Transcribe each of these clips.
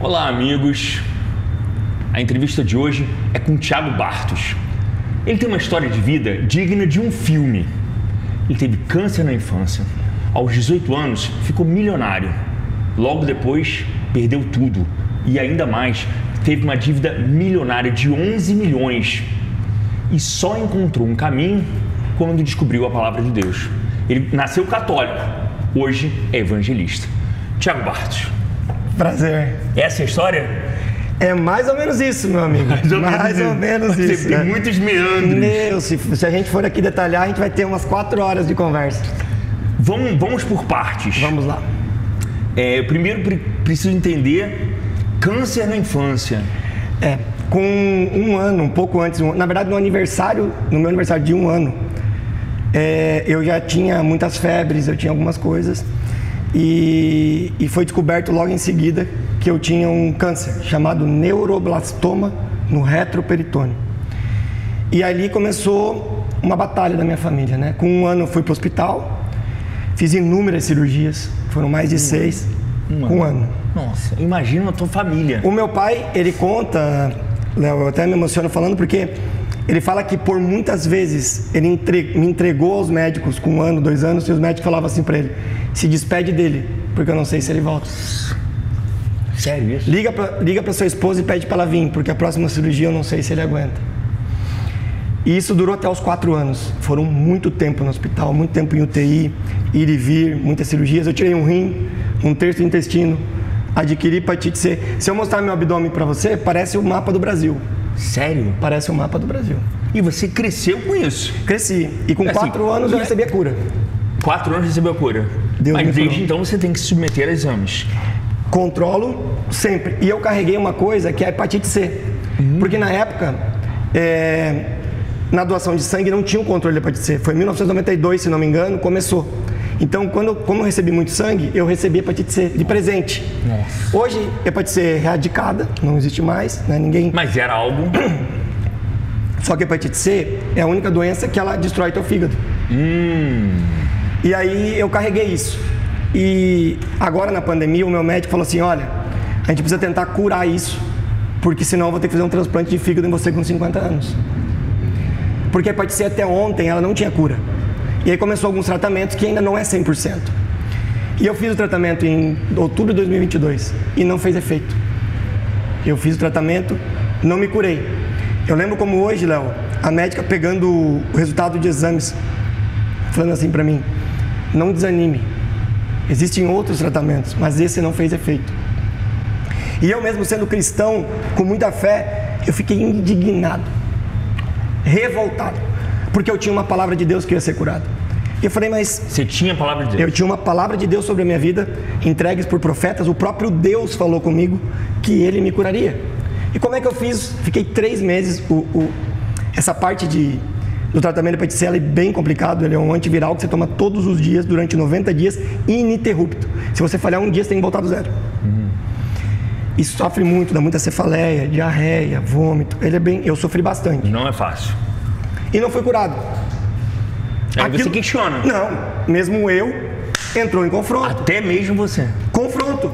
Olá, amigos. A entrevista de hoje é com Thiago Bartos. Ele tem uma história de vida digna de um filme. Ele teve câncer na infância. Aos 18 anos, ficou milionário. Logo depois, perdeu tudo. E ainda mais, teve uma dívida milionária de 11 milhões. E só encontrou um caminho quando descobriu a palavra de Deus. Ele nasceu católico. Hoje é evangelista. Thiago Bartos. Prazer. Essa é a história? É mais ou menos isso, meu amigo. Mais ou menos isso. Tem muitos meandros. Meu, se a gente for aqui detalhar, a gente vai ter umas 4 horas de conversa. Vamos por partes. Vamos lá. Primeiro preciso entender câncer na infância. Com um ano, um pouco antes, na verdade no meu aniversário de 1 ano, eu já tinha muitas febres, eu tinha algumas coisas. E foi descoberto logo em seguida que eu tinha um câncer chamado neuroblastoma no retroperitônio. E ali começou uma batalha da minha família, né? Com 1 ano eu fui para o hospital, fiz inúmeras cirurgias, foram mais de 6, com 1 ano. Nossa, imagina a tua família. O meu pai, ele conta, Léo, eu até me emociono falando porque ele fala que por muitas vezes ele me entregou aos médicos com 1 ano, 2 anos, e os médicos falavam assim para ele: se despede dele, porque eu não sei se ele volta. Sério isso? Liga para sua esposa e pede para ela vir, porque a próxima cirurgia eu não sei se ele aguenta. E isso durou até os 4 anos. Foram muito tempo no hospital, muito tempo em UTI, ir e vir, muitas cirurgias. Eu tirei um rim, 1/3 do intestino, adquiri hepatite C. Se eu mostrar meu abdômen para você, parece o mapa do Brasil. Sério? Parece o mapa do Brasil. E você cresceu com isso? Cresci. E com 4 anos eu recebi a cura. 4 anos recebeu a cura? Mas desde então você tem que se submeter a exames. Controlo sempre. E eu carreguei uma coisa que é a hepatite C. Porque na época, na doação de sangue não tinha um controle de hepatite C. Foi em 1992, se não me engano, começou. Então, como eu recebi muito sangue, eu recebi hepatite C de presente. Nossa. Hoje, hepatite C é erradicada, não existe mais, né? Ninguém... Mas era algo... Só que a hepatite C é a única doença que ela destrói teu fígado. E aí eu carreguei isso. E agora na pandemia o meu médico falou assim: olha, a gente precisa tentar curar isso, porque senão eu vou ter que fazer um transplante de fígado em você com 50 anos. Porque a hepatite C até ontem ela não tinha cura. E aí começou alguns tratamentos que ainda não é 100%. E eu fiz o tratamento em outubro de 2022 e não fez efeito. Eu fiz o tratamento, não me curei. Eu lembro como hoje, Léo, a médica pegando o resultado de exames, falando assim pra mim: não desanime, existem outros tratamentos, mas esse não fez efeito. E eu mesmo sendo cristão, com muita fé, eu fiquei indignado, revoltado, porque eu tinha uma palavra de Deus que ia ser curado. E eu falei: mas... Você tinha a palavra de Deus? Eu tinha uma palavra de Deus sobre a minha vida, entregues por profetas. O próprio Deus falou comigo que Ele me curaria. E como é que eu fiz? Fiquei 3 meses. Essa parte do tratamento de hepatite C é bem complicado. Ele é um antiviral que você toma todos os dias, durante 90 dias, ininterrupto. Se você falhar um dia, você tem que voltar do zero. E sofre muito, dá muita cefaleia, diarreia, vômito. Eu sofri bastante. Não é fácil. E não fui curado. Aí você questiona. Não, mesmo eu entrou em confronto. Até mesmo você. Confronto.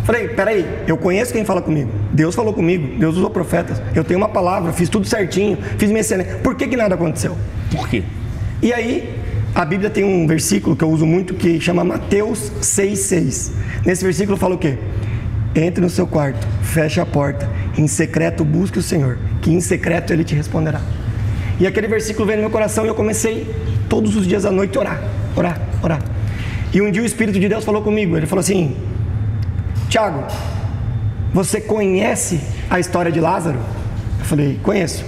Falei: peraí, eu conheço quem fala comigo. Deus falou comigo, Deus usou profetas. Eu tenho uma palavra, fiz tudo certinho, fiz minha excelência. Por que nada aconteceu? Por quê? E aí, a Bíblia tem um versículo que eu uso muito que chama Mateus 6,6. Nesse versículo fala o quê? Entre no seu quarto, feche a porta, em secreto busque o Senhor, que em secreto Ele te responderá. E aquele versículo veio no meu coração e eu comecei todos os dias à noite a orar. E um dia o Espírito de Deus falou comigo. Ele falou assim: Thiago, você conhece a história de Lázaro? Eu falei: conheço.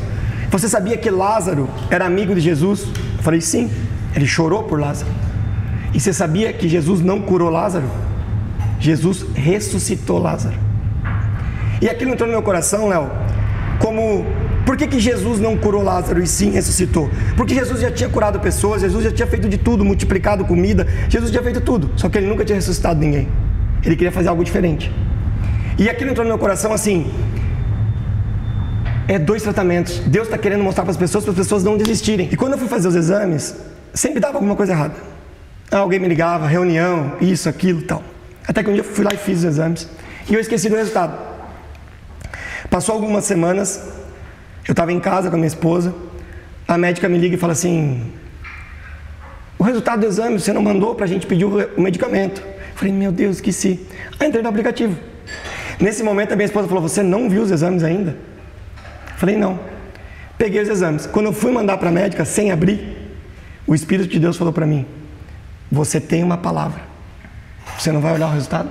Você sabia que Lázaro era amigo de Jesus? Eu falei: sim. Ele chorou por Lázaro. E você sabia que Jesus não curou Lázaro? Jesus ressuscitou Lázaro. E aquilo entrou no meu coração, Léo, por que Jesus não curou Lázaro e sim ressuscitou? Porque Jesus já tinha curado pessoas, Jesus já tinha feito de tudo, multiplicado comida, Jesus tinha feito tudo, só que Ele nunca tinha ressuscitado ninguém. Ele queria fazer algo diferente. E aquilo entrou no meu coração assim: 2 tratamentos. Deus está querendo mostrar para as pessoas não desistirem. E quando eu fui fazer os exames, sempre dava alguma coisa errada. Alguém me ligava, reunião, isso, aquilo, tal. Até que um dia eu fui lá e fiz os exames. E eu esqueci do resultado. Passou algumas semanas, eu estava em casa com a minha esposa, a médica me liga e fala assim: o resultado do exame você não mandou para a gente pedir o medicamento. Eu falei: meu Deus, esqueci. Aí entrei no aplicativo. Nesse momento a minha esposa falou: você não viu os exames ainda? Eu falei: não. Peguei os exames. Quando eu fui mandar para a médica, sem abrir, o Espírito de Deus falou para mim: você tem uma palavra, você não vai olhar o resultado?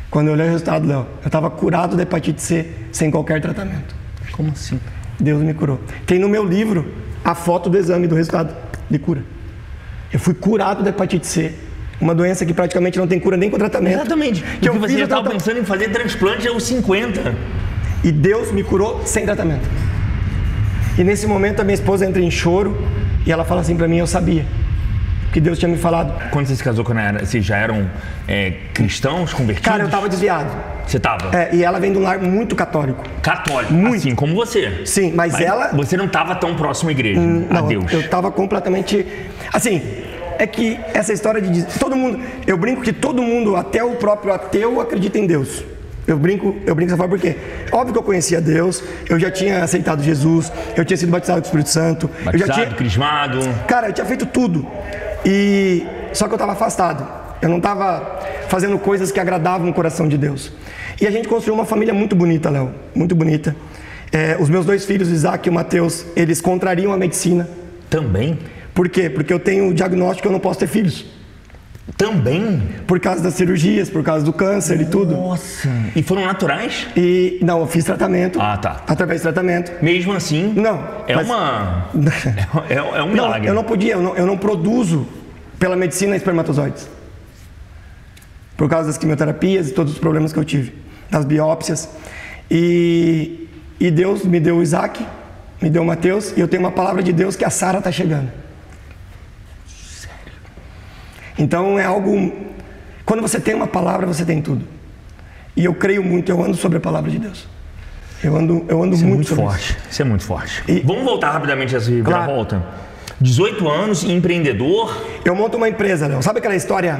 Quando eu olhei o resultado, Léo, eu estava curado da hepatite C sem qualquer tratamento. Como assim? Deus me curou. Tem no meu livro a foto do exame do resultado de cura. Eu fui curado da hepatite C, uma doença que praticamente não tem cura nem com tratamento. Exatamente. Que você já estava pensando em fazer transplante aos 50. E Deus me curou sem tratamento. E nesse momento a minha esposa entra em choro e ela fala assim para mim: eu sabia que Deus tinha me falado. Quando você se casou, vocês já eram cristãos, convertidos? Cara, eu estava desviado. Você estava? E ela vem de um lar muito católico. Católico? Muito. Assim como você? Sim, mas ela... Você não estava tão próximo à igreja, a Deus? Eu estava completamente... Assim, é que essa história de... Todo mundo... Eu brinco que todo mundo, até o próprio ateu, acredita em Deus. Eu brinco dessa forma porque... Óbvio que eu conhecia Deus, eu já tinha aceitado Jesus, eu tinha sido batizado com o Espírito Santo. Batizado, eu já tinha... crismado. Cara, eu tinha feito tudo. Só que eu estava afastado. Eu não estava fazendo coisas que agradavam o coração de Deus. E a gente construiu uma família muito bonita, Léo. Muito bonita. Os meus 2 filhos, Isaac e o Mateus, eles contrariam a medicina. Também? Por quê? Porque eu tenho o diagnóstico que eu não posso ter filhos. Também? Por causa das cirurgias, por causa do câncer e tudo. Nossa! E foram naturais? Não, eu fiz tratamento. Ah, tá. Através de tratamento. Mesmo assim? Não. É um milagre. Eu não podia, eu não produzo pela medicina espermatozoides. Por causa das quimioterapias e todos os problemas que eu tive. Das biópsias. E Deus me deu o Isaac, me deu o Mateus, e eu tenho uma palavra de Deus que a Sara está chegando. Sério? Então é algo... Quando você tem uma palavra, você tem tudo. E eu creio muito, eu ando sobre a palavra de Deus. Eu ando muito sobre forte. Isso é muito forte. E... Vamos voltar rapidamente a essa reviravolta? Claro. 18 anos, empreendedor. Eu monto uma empresa, Léo. Sabe aquela história...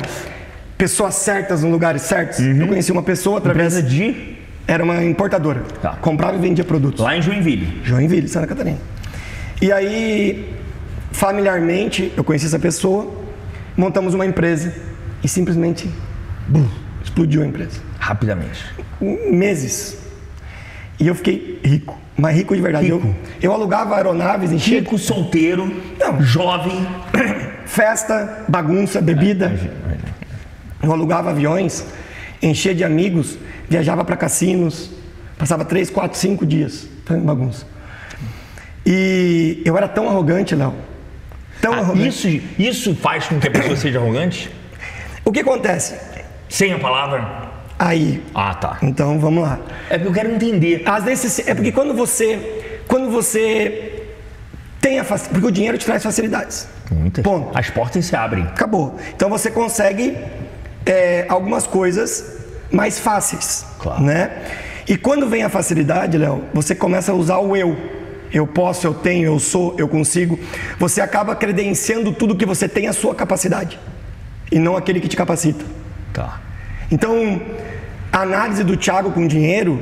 Pessoas certas, nos lugares certos? Eu conheci uma pessoa através... Empresa de... Era uma importadora. Tá. Comprava e vendia produtos. Lá em Joinville. Joinville, Santa Catarina. E aí, familiarmente, eu conheci essa pessoa, montamos uma empresa e simplesmente explodiu a empresa. Rapidamente. Meses. E eu fiquei rico. Mas rico de verdade. Eu alugava aeronaves, enchia... Rico, solteiro, jovem. Festa, bagunça, bebida. Eu alugava aviões, enchia de amigos, viajava para cassinos, passava 3, 4, 5 dias fazendo bagunça. E eu era tão arrogante, Léo. Tão arrogante. Isso faz com que a pessoa seja arrogante? O que acontece? Sem a palavra? Aí. Ah, tá. Então, vamos lá. É porque eu quero entender. É porque quando você tem porque o dinheiro te traz facilidades. Muitas. Ponto. As portas se abrem. Acabou. Então você consegue algumas coisas mais fáceis. Claro. Né? E quando vem a facilidade, Léo, você começa a usar o eu. Eu posso, eu tenho, eu sou, eu consigo. Você acaba credenciando tudo que você tem à sua capacidade. E não aquele que te capacita. Tá. Então, a análise do Thiago com dinheiro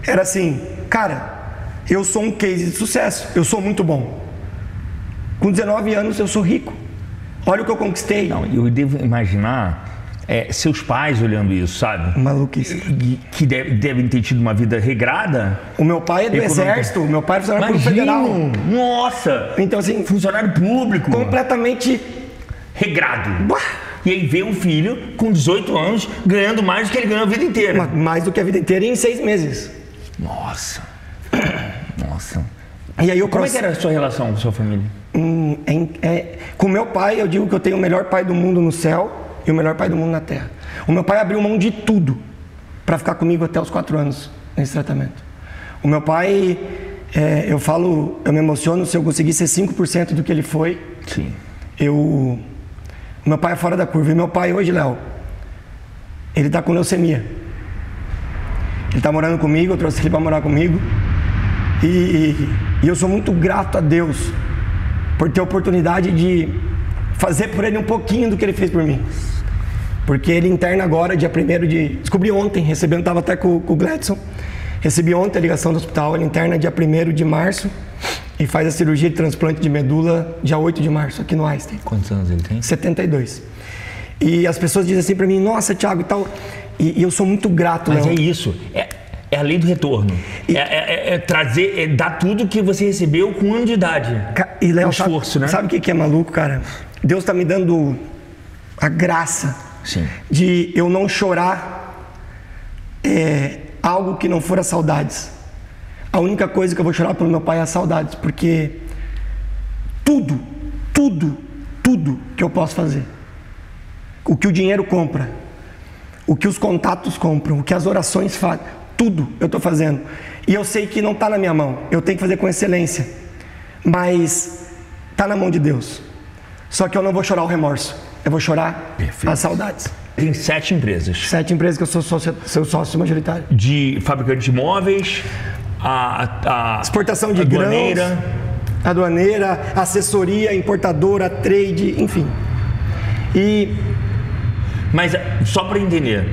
era assim: cara, eu sou um case de sucesso. Eu sou muito bom. Com 19 anos eu sou rico. Olha o que eu conquistei. Não, eu devo imaginar seus pais olhando isso, sabe? Maluquice. Que devem ter tido uma vida regrada. O meu pai é do exército, o meu pai é funcionário público federal. Nossa! Então assim... Funcionário público. Completamente... regrado. E aí vê um filho com 18 anos ganhando mais do que ele ganhou a vida inteira. Mais do que a vida inteira em 6 meses. Nossa. Nossa. E aí Como é que era a sua relação com a sua família? Com meu pai, eu digo que eu tenho o melhor pai do mundo no céu e o melhor pai do mundo na terra. O meu pai abriu mão de tudo para ficar comigo até os 4 anos nesse tratamento. O meu pai, eu me emociono se eu conseguir ser 5% do que ele foi. Sim. Meu pai é fora da curva. E meu pai hoje, Léo, ele tá com leucemia. Ele tá morando comigo, eu trouxe ele para morar comigo. E eu sou muito grato a Deus por ter a oportunidade de fazer por ele um pouquinho do que ele fez por mim. Porque ele interna agora, dia 1º de... Descobri ontem, estava até com o Gladson. Recebi ontem a ligação do hospital, ele interna dia 1º de março e faz a cirurgia de transplante de medula dia 8 de março, aqui no Einstein. Quantos anos ele tem? 72. E as pessoas dizem assim pra mim, nossa, Thiago, e tal. E eu sou muito grato, Mas Léo. é isso. É a lei do retorno. Trazer, dar tudo que você recebeu com 1 ano de idade. E Léo, esforço, né? Sabe o que é maluco, cara? Deus tá me dando a graça Sim. de eu não chorar algo que não for as saudades. A única coisa que eu vou chorar pelo meu pai é as saudades, porque tudo que eu posso fazer, o que o dinheiro compra, o que os contatos compram, o que as orações fazem, tudo eu estou fazendo. E eu sei que não está na minha mão, eu tenho que fazer com excelência, mas está na mão de Deus. Só que eu não vou chorar o remorso, eu vou chorar as saudades. Tem 7 empresas. 7 empresas que eu sou sócio majoritário. De fabricante de móveis, a exportação de aduaneira. grãos, aduaneira, assessoria, importadora, trade, enfim. Mas só para entender,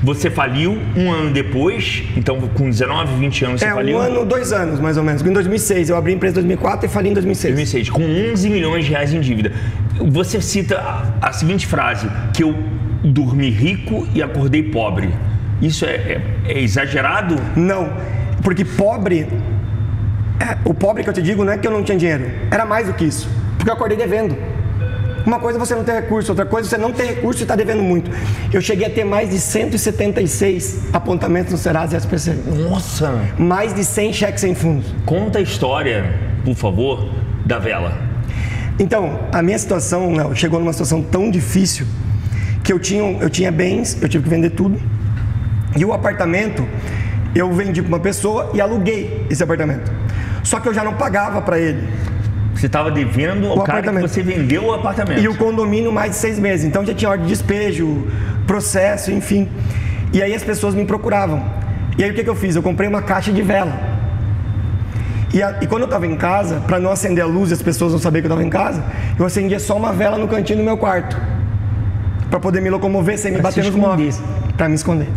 você faliu 1 ano depois, então com 19, 20 anos você faliu? 1 ano, 2 anos mais ou menos. Em 2006, eu abri a empresa em 2004 e fali em 2006. 2006, com 11 milhões de reais em dívida. Você cita a seguinte frase, que eu dormi rico e acordei pobre. Isso é exagerado? Não, porque pobre, o pobre que eu te digo não é que eu não tinha dinheiro, era mais do que isso, porque eu acordei devendo. Uma coisa é você não ter recurso, outra coisa é você não ter recurso e está devendo muito. Eu cheguei a ter mais de 176 apontamentos no Serasa e SPC. Nossa! Mais de 100 cheques sem fundos. Conta a história, por favor, da vela. Então, a minha situação, Léo, chegou numa situação tão difícil que eu tinha bens, eu tive que vender tudo. E o apartamento, eu vendi para uma pessoa e aluguei esse apartamento. Só que eu já não pagava para ele. Você estava devendo ao cara que você vendeu o apartamento. E o condomínio mais de 6 meses. Então já tinha ordem de despejo, processo, enfim. E aí as pessoas me procuravam. E aí o que eu fiz? Eu comprei uma caixa de vela. E quando eu estava em casa, para não acender a luz e as pessoas não saberem que eu estava em casa, eu acendia só uma vela no cantinho do meu quarto. Para poder me locomover sem me bater nos móveis. Para me esconder.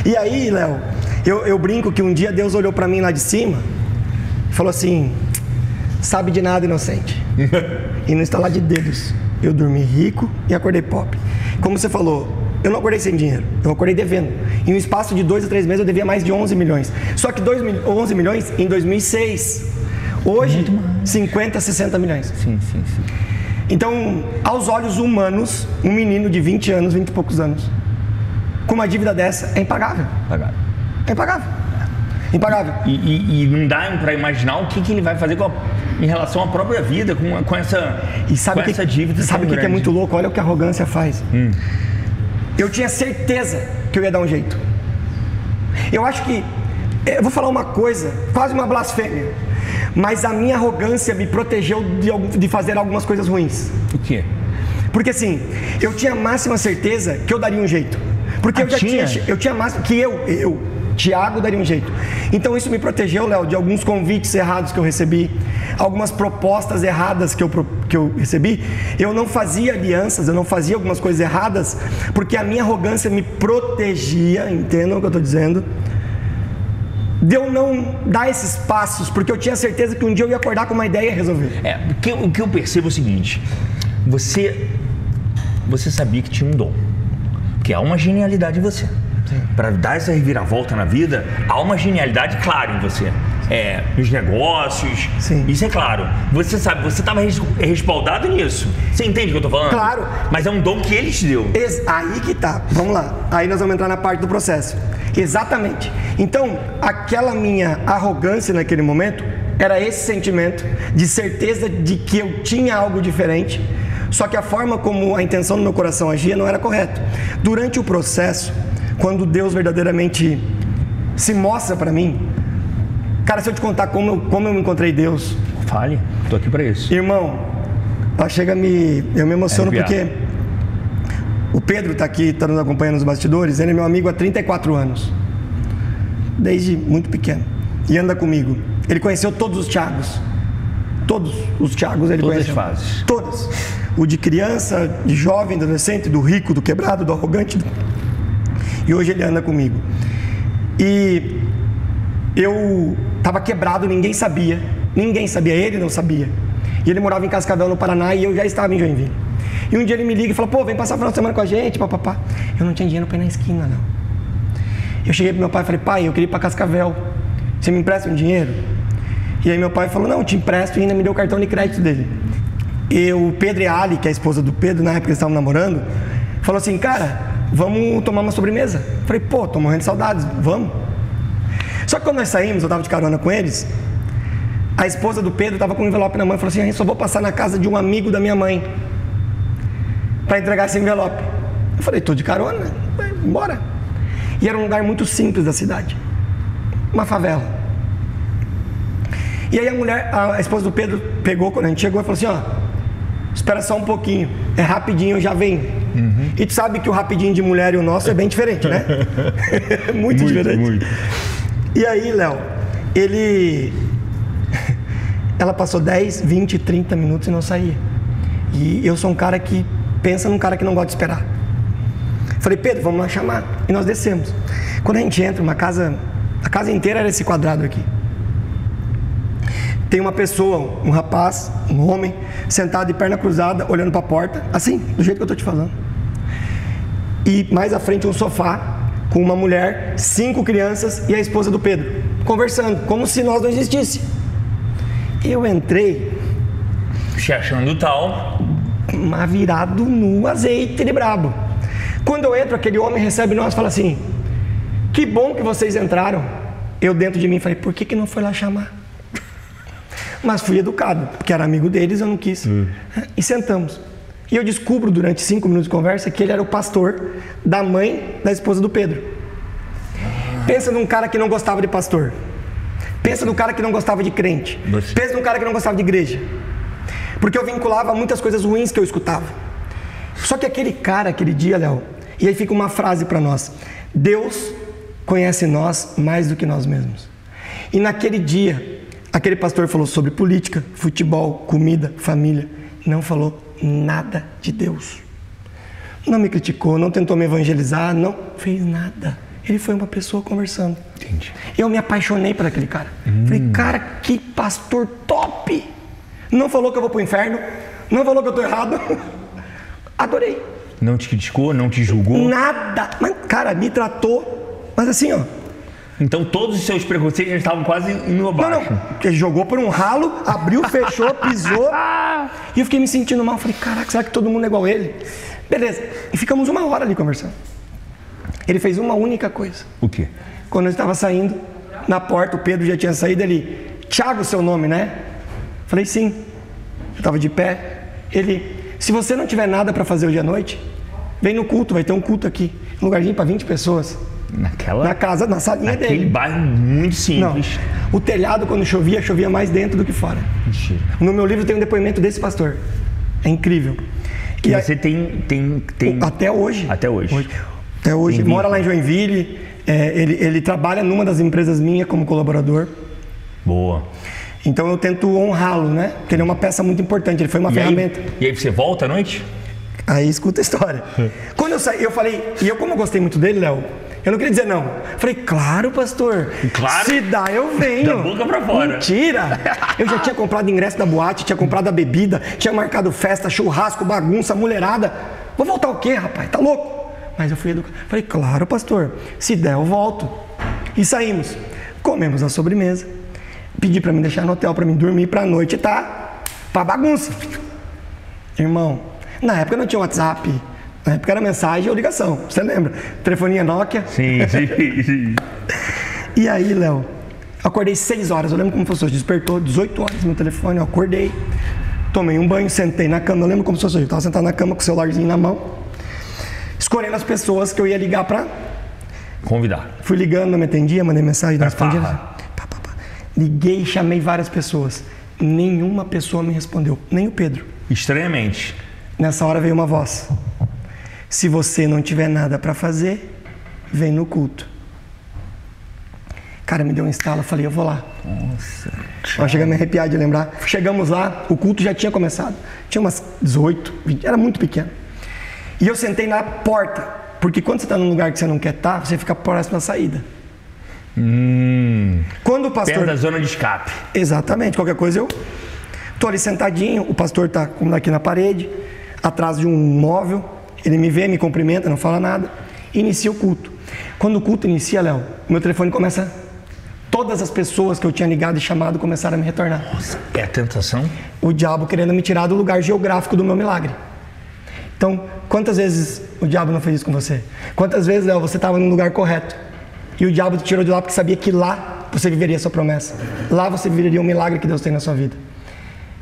E aí, Léo, eu brinco que um dia Deus olhou para mim lá de cima e falou assim... Sabe de nada, inocente. E no estalar de dedos, eu dormi rico e acordei pobre. Como você falou, eu não acordei sem dinheiro, eu acordei devendo. Em um espaço de 2 a 3 meses eu devia mais de 11 milhões. Só que 11 milhões em 2006. Hoje, 50, 60 milhões. Sim. Então, aos olhos humanos, um menino de 20 anos, 20 e poucos anos, com uma dívida dessa, é impagável. É impagável. Impagável. E não dá para imaginar o que ele vai fazer em relação à própria vida, com essa dívida. Sabe o que é muito louco? Olha o que a arrogância faz. Eu tinha certeza que eu ia dar um jeito. Eu acho que... Eu vou falar uma coisa, quase uma blasfêmia. Mas a minha arrogância me protegeu de fazer algumas coisas ruins. O quê? Porque assim, eu tinha a máxima certeza que eu daria um jeito. Porque eu tinha a máxima... Que Thiago daria um jeito. Então isso me protegeu, Léo, de alguns convites errados que eu recebi, algumas propostas erradas que eu recebi. Eu não fazia alianças, eu não fazia algumas coisas erradas, porque a minha arrogância me protegia, entendam o que eu estou dizendo, de eu não dar esses passos, porque eu tinha certeza que um dia eu ia acordar com uma ideia e resolver. O que eu percebo é o seguinte, você sabia que tinha um dom, que há uma genialidade em você. Para dar essa reviravolta na vida, há uma genialidade clara em você. Nos negócios, Sim. Isso é claro. Você sabe, você estava respaldado nisso. Você entende o que eu estou falando? Claro. Mas é um dom que ele te deu. Aí que tá. Vamos lá. Aí nós vamos entrar na parte do processo. Exatamente. Então, aquela minha arrogância naquele momento era esse sentimento de certeza de que eu tinha algo diferente, só que a forma como a intenção do meu coração agia não era correta. Durante o processo, quando Deus verdadeiramente se mostra para mim, cara, se eu te contar como eu encontrei Deus... Fale, tô aqui para isso. Irmão, eu me emociono porque o Pedro tá aqui, tá nos acompanhando nos bastidores, ele é meu amigo há 34 anos, desde muito pequeno, e anda comigo. Ele conheceu todos os Thiagos, todos os Thiagos ele conheceu. Todas as fases. Todas. O de criança, de jovem, adolescente, do rico, do quebrado, do arrogante... E hoje ele anda comigo. E eu estava quebrado, ninguém sabia, ele não sabia. E ele morava em Cascavel, no Paraná, e eu já estava em Joinville. E um dia ele me liga e fala, pô, vem passar o final de semana com a gente, papapá. Eu não tinha dinheiro para ir na esquina, não. Eu cheguei pro meu pai e falei, pai, eu queria ir para Cascavel, você me empresta um dinheiro? E aí meu pai falou, não, te empresto, e ainda me deu o cartão de crédito dele. E o Pedro e a Ali, que é a esposa do Pedro, na época eles estavam namorando, falou assim, cara, vamos tomar uma sobremesa. Eu falei, pô, tô morrendo de saudades, vamos. Só que quando nós saímos, eu tava de carona com eles, a esposa do Pedro tava com um envelope na mão e falou assim, eu só vou passar na casa de um amigo da minha mãe para entregar esse envelope. Eu falei, tô de carona, bora. E era um lugar muito simples da cidade, uma favela. E aí a esposa do Pedro pegou, quando a gente chegou, e falou assim, ó, espera só um pouquinho, é rapidinho, já vem. Uhum. E tu sabe que o rapidinho de mulher e o nosso é bem diferente, né? muito diferente. Muito. E aí, Léo, ela passou 10, 20, 30 minutos e não saía. E eu sou um cara que pensa num cara que não gosta de esperar. Falei, Pedro, vamos lá chamar. E nós descemos. Quando a gente entra, a casa inteira era esse quadrado aqui. Tem uma pessoa, um rapaz, um homem, sentado de perna cruzada, olhando para a porta, assim, do jeito que eu estou te falando. E mais à frente um sofá, com uma mulher, 5 crianças e a esposa do Pedro, conversando, como se nós não existíssemos. Eu entrei... Se achando tal... Mas virado no azeite de brabo. Quando eu entro, aquele homem recebe nós e fala assim, que bom que vocês entraram. Eu dentro de mim falei, por que não foi lá chamar? Mas fui educado, porque era amigo deles, eu não quis. E sentamos. E eu descubro durante 5 minutos de conversa que ele era o pastor da mãe da esposa do Pedro. Pensa num cara que não gostava de pastor. Pensa num cara que não gostava de crente. Pensa num cara que não gostava de igreja. Porque eu vinculava muitas coisas ruins que eu escutava. Só que aquele cara, aquele dia, Léo, e aí fica uma frase para nós. Deus conhece nós mais do que nós mesmos. E naquele dia, aquele pastor falou sobre política, futebol, comida, família. Não falou nada de Deus. Não me criticou, não tentou me evangelizar, não fez nada. Ele foi uma pessoa conversando. Entendi. Eu me apaixonei por aquele cara. Falei, cara, que pastor top! Não falou que eu vou pro inferno, não falou que eu tô errado. Adorei. Não te criticou, não te julgou? Nada. Mas, cara, me tratou, mas assim, ó. Então todos os seus preconceitos já estavam quase indo abaixo. Não. Ele jogou por um ralo, abriu, fechou, pisou. E eu fiquei me sentindo mal. Falei, caraca, será que todo mundo é igual a ele? Beleza. E ficamos 1 hora ali conversando. Ele fez uma única coisa. O quê? Quando eu estava saindo, na porta, o Pedro já tinha saído, ele... Tiago, seu nome, né? Falei, sim. Eu estava de pé. Ele... Se você não tiver nada para fazer hoje à noite, vem no culto, vai ter um culto aqui. Um lugarzinho para 20 pessoas. Na casa, na salinha dele. Aquele bairro muito simples. Não. O telhado, quando chovia, chovia mais dentro do que fora. Mentira. No meu livro tem um depoimento desse pastor. É incrível. Que você tem... Até hoje. Até hoje. Até hoje. Mora lá em Joinville. Ele trabalha numa das empresas minhas como colaborador. Boa. Então eu tento honrá-lo, né? Porque ele é uma peça muito importante, ele foi uma ferramenta. E aí você volta à noite? Aí escuta a história. Quando eu saí, eu falei, como eu gostei muito dele, Léo, eu não queria dizer não. Falei, claro, pastor. Claro. Se dá, eu venho. Da boca pra fora. Mentira. Eu já tinha comprado ingresso da boate, tinha comprado a bebida, tinha marcado festa, churrasco, bagunça, mulherada. Vou voltar o quê, rapaz? Tá louco? Mas eu fui educado. Falei, claro, pastor. Se der, eu volto. E saímos. Comemos a sobremesa. Pedi pra me deixar no hotel, pra mim dormir pra noite, tá? Pra bagunça. Irmão, na época não tinha WhatsApp. Na época era mensagem ou ligação. Você lembra? Telefonia Nokia. Sim. E aí, Léo, acordei 6 horas. Eu lembro como fosse hoje. Despertou 18 horas no telefone. Eu acordei, tomei um banho, sentei na cama. Eu lembro como fosse hoje. Eu tava sentado na cama com o celularzinho na mão, escolhendo as pessoas que eu ia ligar pra convidar. Fui ligando, não me atendia, mandei mensagem, não respondia. Liguei e chamei várias pessoas. Nenhuma pessoa me respondeu, nem o Pedro. Estranhamente. Nessa hora veio uma voz. Se você não tiver nada para fazer, vem no culto. Cara, me deu um estalo, eu falei, eu vou lá. Nossa. Eu cheguei a me arrepiar de lembrar. Chegamos lá, o culto já tinha começado. Tinha umas 18, 20, era muito pequeno. E eu sentei na porta, porque quando você está num lugar que você não quer estar, você fica próximo da saída. Quando o pastor... Perto da zona de escape. Exatamente, qualquer coisa eu tô ali sentadinho, o pastor tá como aqui na parede, atrás de um móvel, ele me vê, me cumprimenta, não fala nada, e inicia o culto. Quando o culto inicia, Léo, meu telefone começa, todas as pessoas que eu tinha ligado e chamado começaram a me retornar. Nossa, é a tentação? O diabo querendo me tirar do lugar geográfico do meu milagre. Então, quantas vezes o diabo não fez isso com você? Quantas vezes, Léo, você estava no lugar correto e o diabo te tirou de lá porque sabia que lá você viveria a sua promessa. Lá você viveria um milagre que Deus tem na sua vida.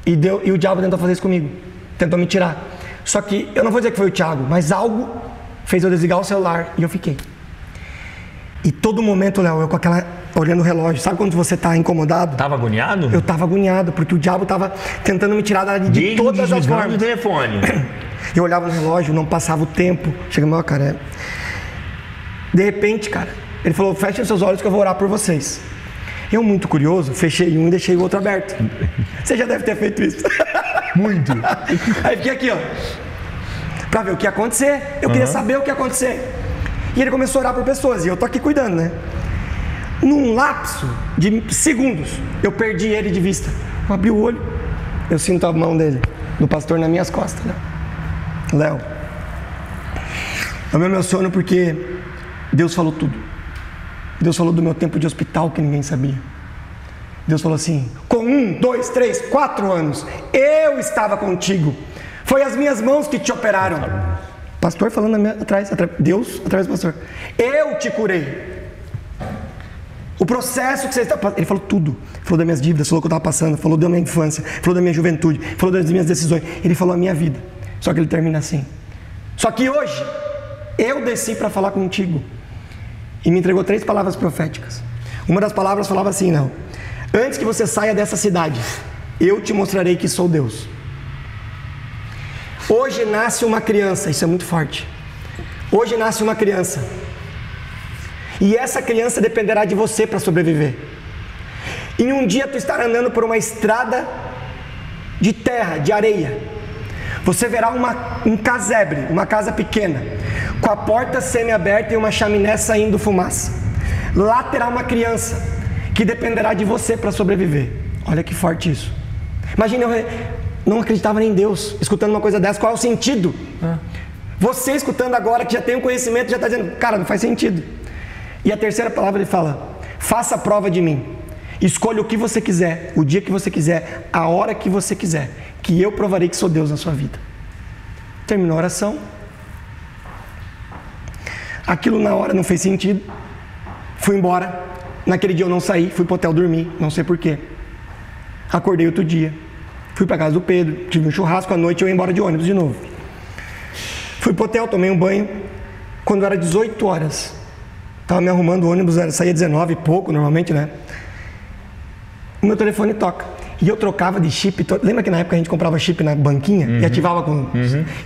E o diabo tentou fazer isso comigo. Tentou me tirar. Só que, eu não vou dizer que foi o Thiago, mas algo fez eu desligar o celular e eu fiquei. E todo momento, Léo, eu com aquela... olhando o relógio. Sabe quando você está incomodado? Tava agoniado? Eu estava agoniado, porque o diabo estava tentando me tirar dali de todas as formas. Do telefone. Eu olhava no relógio, não passava o tempo. Chegava, ó, cara... De repente, cara, ele falou, fechem seus olhos que eu vou orar por vocês. Eu, muito curioso, fechei um e deixei o outro aberto. Você já deve ter feito isso. Muito. Aí fiquei aqui, ó. Pra ver o que ia acontecer. Eu queria saber o que ia acontecer. E ele começou a orar por pessoas. E eu tô aqui cuidando, né? Num lapso de segundos, eu perdi ele de vista. Eu abri o olho, eu sinto a mão dele, do pastor, nas minhas costas. Léo, eu me emociono porque Deus falou tudo. Deus falou do meu tempo de hospital que ninguém sabia. Deus falou assim, com 1, 2, 3, 4 anos, eu estava contigo. Foi as minhas mãos que te operaram. Pastor falando atrás, Deus através do pastor. Eu te curei. O processo que você está passando, ele falou tudo. Falou das minhas dívidas, falou o que eu estava passando, falou da minha infância, falou da minha juventude, falou das minhas decisões. Ele falou a minha vida. Só que ele termina assim. Só que hoje, eu desci para falar contigo. E me entregou 3 palavras proféticas. Uma das palavras falava assim, não. Antes que você saia dessa cidade, eu te mostrarei que sou Deus. Hoje nasce uma criança, isso é muito forte. Hoje nasce uma criança. E essa criança dependerá de você para sobreviver. E um dia tu estará andando por uma estrada de terra, de areia. Você verá um casebre, uma casa pequena, com a porta semi-aberta e uma chaminé saindo fumaça. Lá terá uma criança que dependerá de você para sobreviver. Olha que forte isso. Imagina, eu não acreditava nem em Deus, escutando uma coisa dessa. Qual é o sentido? Você escutando agora, que já tem um conhecimento, já está dizendo, cara, não faz sentido. E a terceira palavra ele fala, faça a prova de mim. Escolha o que você quiser, o dia que você quiser, a hora que você quiser, que eu provarei que sou Deus na sua vida. Terminou a oração. Aquilo na hora não fez sentido. Fui embora. Naquele dia eu não saí, fui pro hotel dormir, não sei porquê. Acordei outro dia. Fui pra casa do Pedro, tive um churrasco, à noite eu ia embora de ônibus de novo. Fui pro hotel, tomei um banho. Quando era 18 horas, estava me arrumando o ônibus, saía 19 e pouco normalmente, né? O meu telefone toca. E eu trocava de chip. Lembra que na época a gente comprava chip na banquinha e ativava com...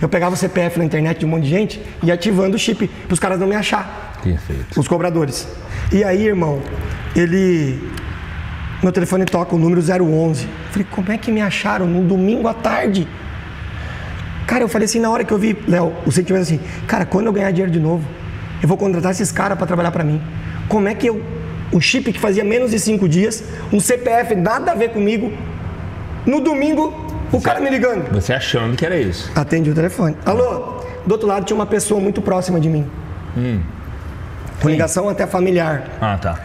Eu pegava o CPF na internet de um monte de gente e ia ativando o chip para os caras não me achar. Perfeito. Os cobradores. E aí, irmão, meu telefone toca o número 011. Eu falei, como é que me acharam no domingo à tarde? Cara, eu falei assim, na hora que eu vi, Léo, o sentimento assim, cara, quando eu ganhar dinheiro de novo, eu vou contratar esses caras para trabalhar para mim. Como é que um chip que fazia menos de 5 dias, um CPF nada a ver comigo, no domingo, cara me ligando. Você achando que era isso. Atendi o telefone. Alô? Do outro lado tinha uma pessoa muito próxima de mim. Com ligação até familiar. Ah, tá.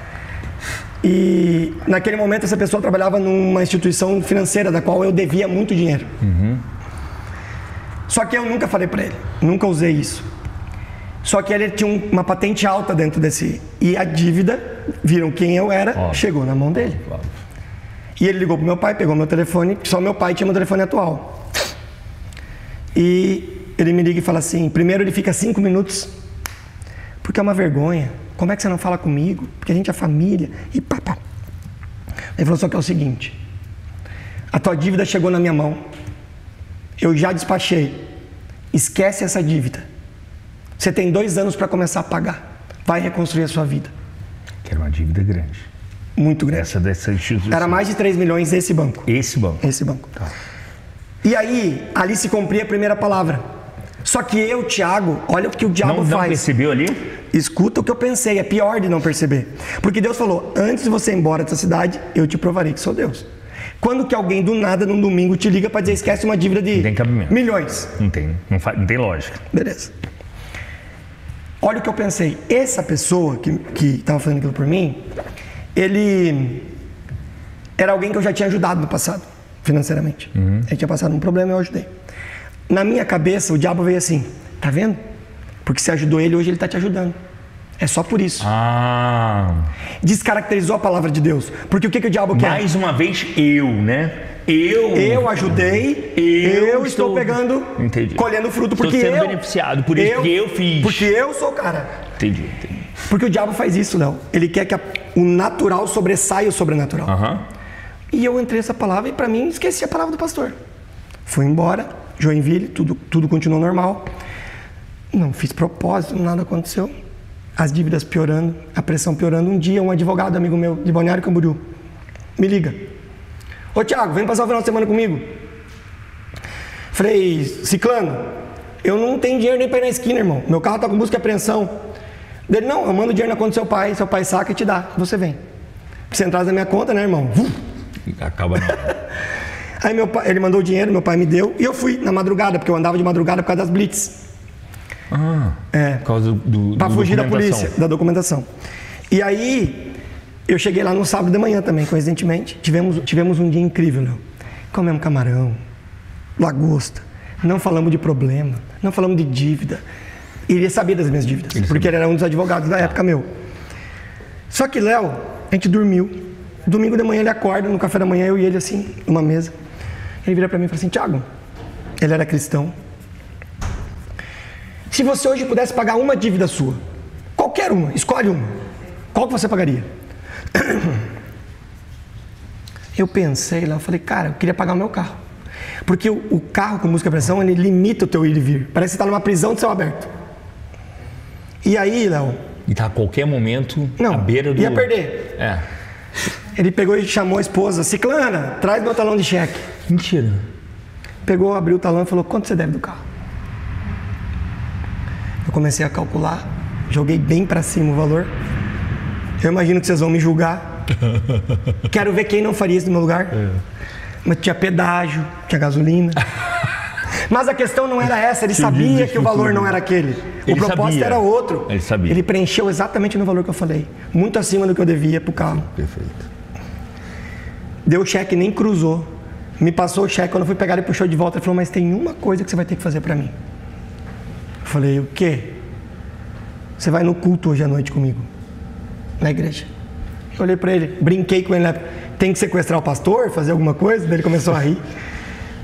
E naquele momento essa pessoa trabalhava numa instituição financeira da qual eu devia muito dinheiro. Só que eu nunca falei para ele, nunca usei isso. Só que ele tinha uma patente alta dentro desse... E a dívida, viram quem eu era, chegou na mão dele. E ele ligou pro meu pai, pegou meu telefone, só meu pai tinha meu telefone atual. E ele me liga e fala assim, primeiro ele fica 5 minutos, porque é uma vergonha. Como é que você não fala comigo? Porque a gente é família. E pá. Ele falou, só que é o seguinte, a tua dívida chegou na minha mão, eu já despachei, esquece essa dívida. Você tem 2 anos para começar a pagar. Vai reconstruir a sua vida. Que era uma dívida grande. Muito grande. Dessa instituição. Era mais de 3 milhões esse banco. Esse banco. Esse banco. Tá. E aí, ali se cumpria a primeira palavra. Só que eu, Tiago, olha o que o diabo faz. Não percebeu ali? Escuta o que eu pensei, é pior de não perceber. Porque Deus falou, antes de você ir embora dessa cidade, eu te provarei que sou Deus. Quando que alguém do nada, num domingo, te liga para dizer, esquece uma dívida de milhões? Não tem lógica. Beleza. Olha o que eu pensei. Essa pessoa que estava fazendo aquilo por mim, ele era alguém que eu já tinha ajudado no passado, financeiramente. Ele tinha passado um problema e eu ajudei. Na minha cabeça, o diabo veio assim, tá vendo? Porque você ajudou ele, hoje ele está te ajudando. É só por isso. Descaracterizou a palavra de Deus. Porque o que o diabo quer? Mais uma vez, né? Eu ajudei, eu estou pegando, colhendo fruto. Porque estou sendo beneficiado, por isso que eu fiz. Porque eu sou o cara. Entendi. Porque o diabo faz isso, Léo. Ele quer que o natural sobressaia o sobrenatural. E eu entrei nessa palavra e para mim esqueci a palavra do pastor. Fui embora, Joinville, tudo continuou normal. Não fiz propósito, nada aconteceu. As dívidas piorando, a pressão piorando. Um dia, um advogado amigo meu de Balneário Camboriú me liga. Ô Tiago, vem passar o final de semana comigo. Falei, Ciclano, eu não tenho dinheiro nem para ir na esquina, irmão. Meu carro tá com busca e apreensão. Ele, não, eu mando dinheiro na conta do seu pai saca e te dá, você vem. Você entrar na minha conta, né, irmão? Acaba não. Aí meu pai, ele mandou o dinheiro, meu pai me deu, e eu fui na madrugada, porque eu andava de madrugada por causa das blitz. Por causa pra fugir da polícia, da documentação. E aí, eu cheguei lá no sábado de manhã também, coincidentemente. Tivemos um dia incrível, Léo. Comemos camarão, lagosta, não falamos de problema, não falamos de dívida. Ele sabia das minhas dívidas, porque ele era um dos advogados da época meu. Só que, Léo, a gente dormiu. Domingo de manhã ele acorda, no café da manhã, eu e ele assim, numa mesa. Ele vira pra mim e fala assim, Tiago, ele era cristão. Se você hoje pudesse pagar uma dívida sua, qualquer uma, escolhe uma, qual que você pagaria? Eu pensei lá, eu falei, cara, eu queria pagar o meu carro. Porque o carro com música à pressão, ele limita o teu ir e vir. Parece que você tá numa prisão de céu aberto. E aí, Léo... E tá a qualquer momento à beira do... ia perder. Ele pegou e chamou a esposa, Ciclana, traz meu talão de cheque. Mentira. Pegou, abriu o talão e falou, quanto você deve do carro? Eu comecei a calcular, joguei bem pra cima o valor. Eu imagino que vocês vão me julgar. Quero ver quem não faria isso no meu lugar. Mas tinha pedágio, tinha gasolina. Mas a questão não era essa, ele sabia que o valor não era aquele. O propósito era outro. Ele sabia. Ele preencheu exatamente no valor que eu falei. Muito acima do que eu devia pro carro. Perfeito. Deu o cheque, nem cruzou. Me passou o cheque, quando eu fui pegar ele puxou de volta. Ele falou, mas tem uma coisa que você vai ter que fazer pra mim. Eu falei, o quê? Você vai no culto hoje à noite comigo, na igreja. Eu olhei pra ele, brinquei com ele, tem que sequestrar o pastor, fazer alguma coisa? Daí ele começou a rir.